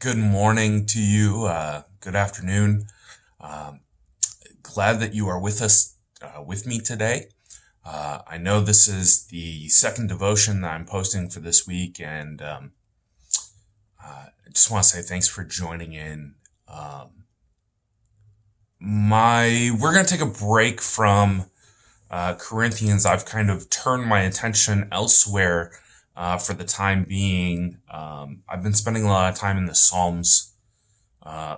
Good morning to you. Good afternoon. Um, Glad that you are with me today. I know this is the second devotion that I'm posting for this week, and I just want to say thanks for joining in. We're going to take a break from Corinthians. I've kind of turned my attention elsewhere for the time being. I've been spending a lot of time in the Psalms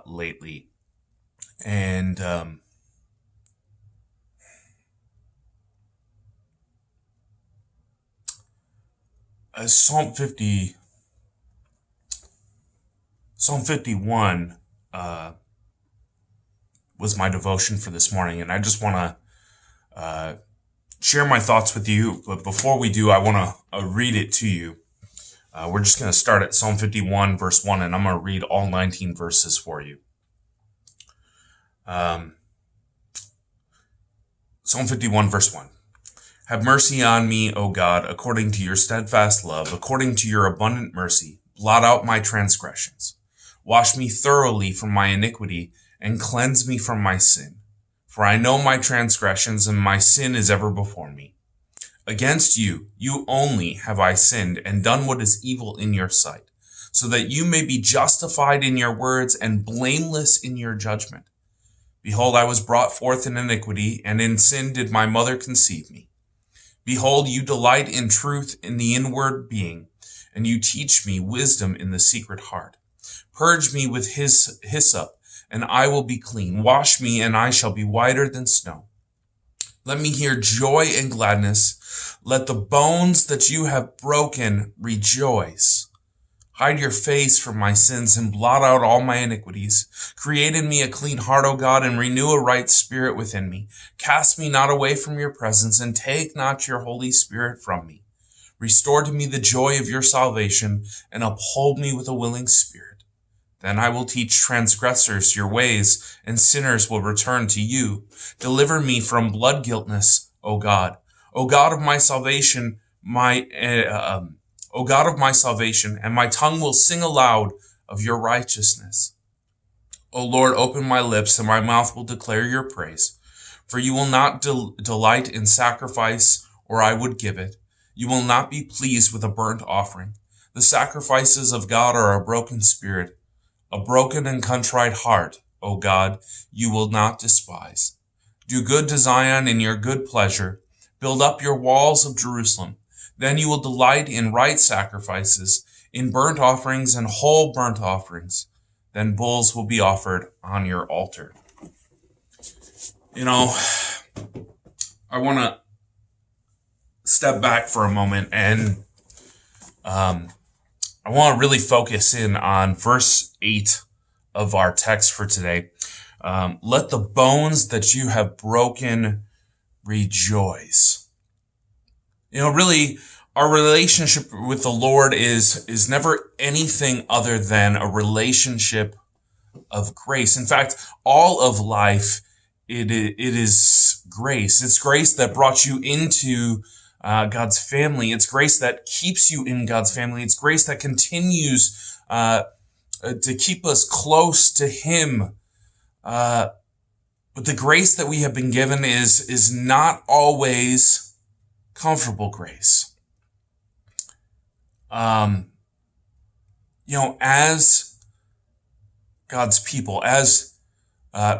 lately. And Psalm 51 was my devotion for this morning, and I just want to share my thoughts with you. But before we do, I want to read it to you. We're just going to start at Psalm 51, verse 1, and I'm going to read all 19 verses for you. Psalm 51, verse 1. Have mercy on me, O God, according to your steadfast love, according to your abundant mercy. Blot out my transgressions. Wash me thoroughly from my iniquity, and cleanse me from my sin. For I know my transgressions, and my sin is ever before me. Against you, you only have I sinned, and done what is evil in your sight, so that you may be justified in your words, and blameless in your judgment. Behold, I was brought forth in iniquity, and in sin did my mother conceive me. Behold, you delight in truth in the inward being, and you teach me wisdom in the secret heart. Purge me with hyssop, and I will be clean. Wash me, and I shall be whiter than snow. Let me hear joy and gladness. Let the bones that you have broken rejoice. Hide your face from my sins and blot out all my iniquities. Create in me a clean heart, O God, and renew a right spirit within me. Cast me not away from your presence, and take not your Holy Spirit from me. Restore to me the joy of your salvation, and uphold me with a willing spirit. Then I will teach transgressors your ways, and sinners will return to you. Deliver me from blood guiltness, O God. O God of my salvation, O God of my salvation, and my tongue will sing aloud of your righteousness. O Lord, open my lips, and my mouth will declare your praise. For you will not delight in sacrifice, or I would give it. You will not be pleased with a burnt offering. The sacrifices of God are a broken spirit, a broken and contrite heart, O God, you will not despise. Do good to Zion in your good pleasure. Build up your walls of Jerusalem. Then you will delight in right sacrifices, in burnt offerings and whole burnt offerings. Then bulls will be offered on your altar. I want to step back for a moment, and I want to really focus in on verse 8 of our text for today. Let the bones that you have broken rejoice. Really, our relationship with the Lord is never anything other than a relationship of grace. In fact, all of life, it is grace. It's grace that brought you into God's family. It's grace that keeps you in God's family. It's grace that continues to keep us close to Him. But the grace that we have been given is not always comfortable grace. As God's people, as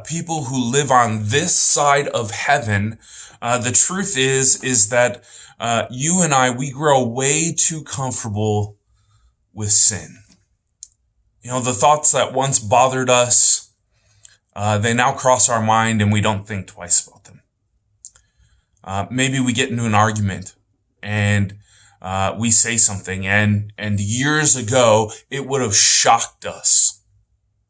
people who live on this side of heaven, the truth is that you and I, we grow way too comfortable with sin. The thoughts that once bothered us, they now cross our mind and we don't think twice about them. Maybe we get into an argument and we say something, and years ago it would have shocked us.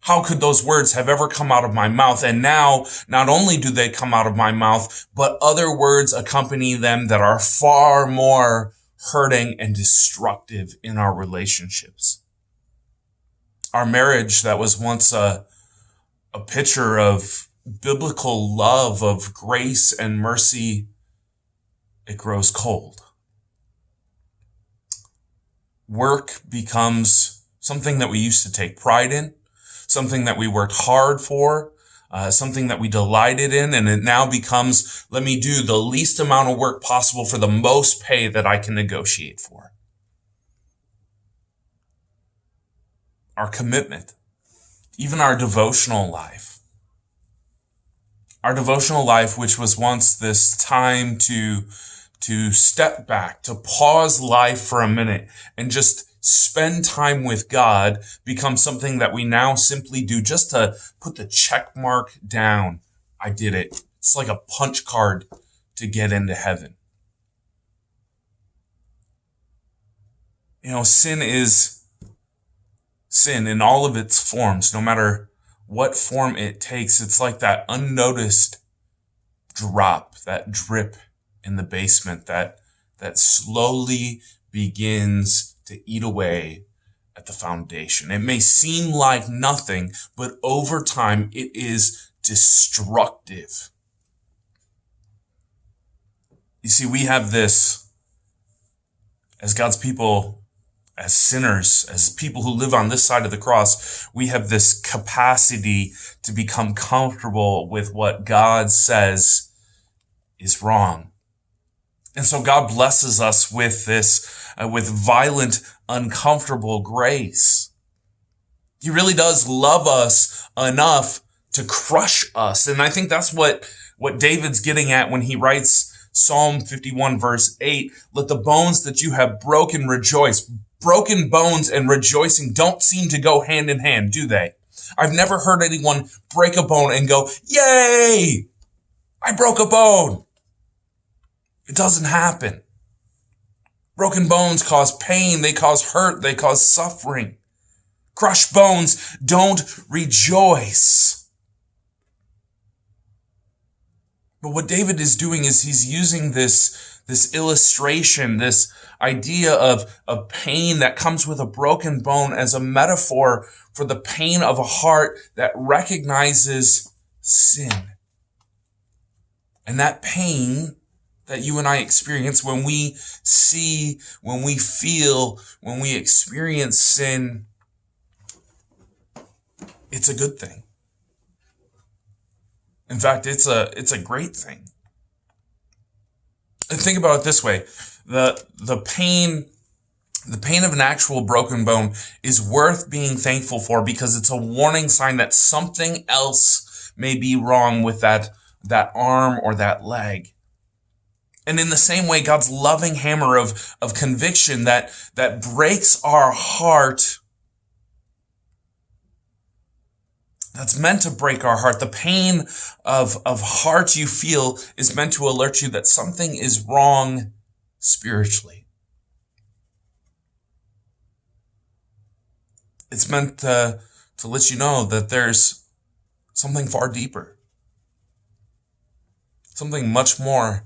How could those words have ever come out of my mouth? And now, not only do they come out of my mouth, but other words accompany them that are far more hurting and destructive in our relationships. Our marriage that was once a picture of biblical love, of grace and mercy, it grows cold. Work becomes something that we used to take pride in, something that we worked hard for, something that we delighted in, and it now becomes, let me do the least amount of work possible for the most pay that I can negotiate for. Our commitment, even our devotional life, which was once this time to step back, to pause life for a minute and just spend time with God, becomes something that we now simply do just to put the check mark down. I did it. It's like a punch card to get into heaven. Sin is sin in all of its forms, no matter what form it takes. It's like that unnoticed drop, that drip in the basement that slowly begins to eat away at the foundation. It may seem like nothing, but over time it is destructive. You see, we have this, as God's people, as sinners, as people who live on this side of the cross, we have this capacity to become comfortable with what God says is wrong. And so God blesses us with this, with violent, uncomfortable grace. He really does love us enough to crush us. And I think that's what David's getting at when he writes Psalm 51 verse 8, let the bones that you have broken rejoice. Broken bones and rejoicing don't seem to go hand in hand, do they? I've never heard anyone break a bone and go, yay, I broke a bone. It doesn't happen. Broken bones cause pain, they cause hurt, they cause suffering. Crushed bones don't rejoice. But what David is doing is he's using this illustration, this idea of pain that comes with a broken bone as a metaphor for the pain of a heart that recognizes sin. And that pain that you and I experience when we see, when we feel, when we experience sin, it's a good thing. In fact, it's a great thing. And think about it this way. The pain of an actual broken bone is worth being thankful for because it's a warning sign that something else may be wrong with that arm or that leg. And in the same way, God's loving hammer of conviction that breaks our heart, that's meant to break our heart. The pain of heart you feel is meant to alert you that something is wrong spiritually. It's meant to let you know that there's something far deeper, something much more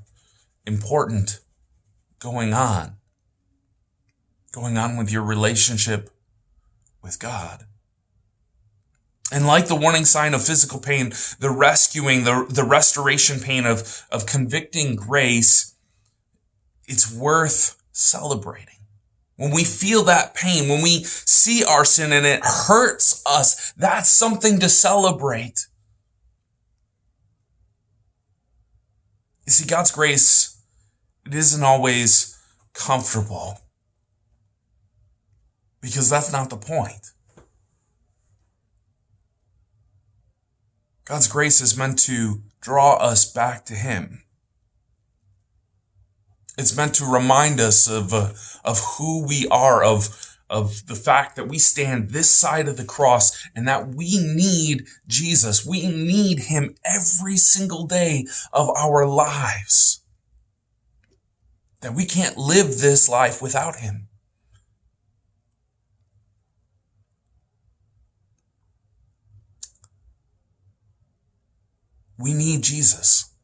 important going on with your relationship with God. And like the warning sign of physical pain, the rescuing, the restoration pain of convicting grace, it's worth celebrating. When we feel that pain, when we see our sin and it hurts us, that's something to celebrate. You see, God's grace, it isn't always comfortable, because that's not the point. God's grace is meant to draw us back to Him. It's meant to remind us of who we are, of the fact that we stand this side of the cross and that we need Jesus. We need Him every single day of our lives. That we can't live this life without Him. We need Jesus.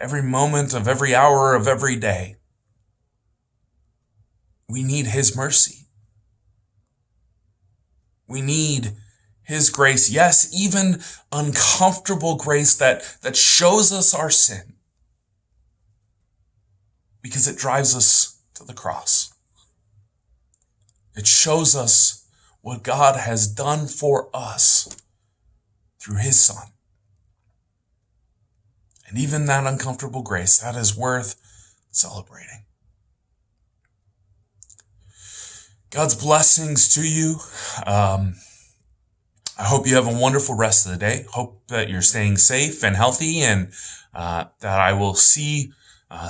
Every moment of every hour of every day. We need His mercy. We need His grace. Yes, even uncomfortable grace that shows us our sin. Because it drives us to the cross. It shows us what God has done for us through his Son. And even that uncomfortable grace, that is worth celebrating. God's blessings to you. I hope you have a wonderful rest of the day. Hope that you're staying safe and healthy, and that I will see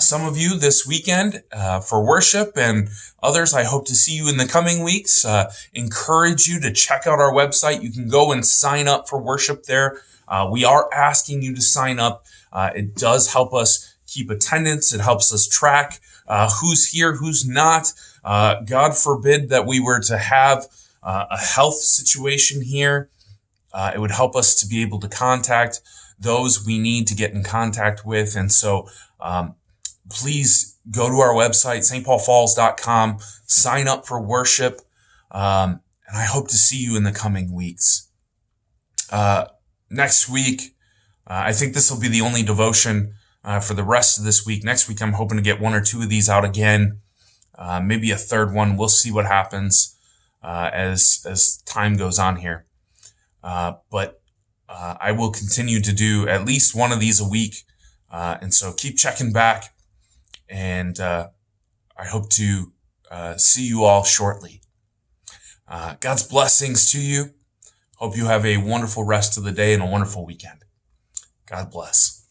some of you this weekend for worship, and others I hope to see you in the coming weeks. Encourage you to check out our website. You can go and sign up for worship there. We are asking you to sign up. It does help us keep attendance. It helps us track who's here, who's not. God forbid that we were to have a health situation here. It would help us to be able to contact those we need to get in contact with. And so please go to our website, stpaulfalls.com, sign up for worship, and I hope to see you in the coming weeks. Next week, I think this will be the only devotion for the rest of this week. Next week, I'm hoping to get one or two of these out again, maybe a third one. We'll see what happens as time goes on here. But I will continue to do at least one of these a week. And so keep checking back, and I hope to see you all shortly. God's blessings to you. Hope you have a wonderful rest of the day and a wonderful weekend. God bless.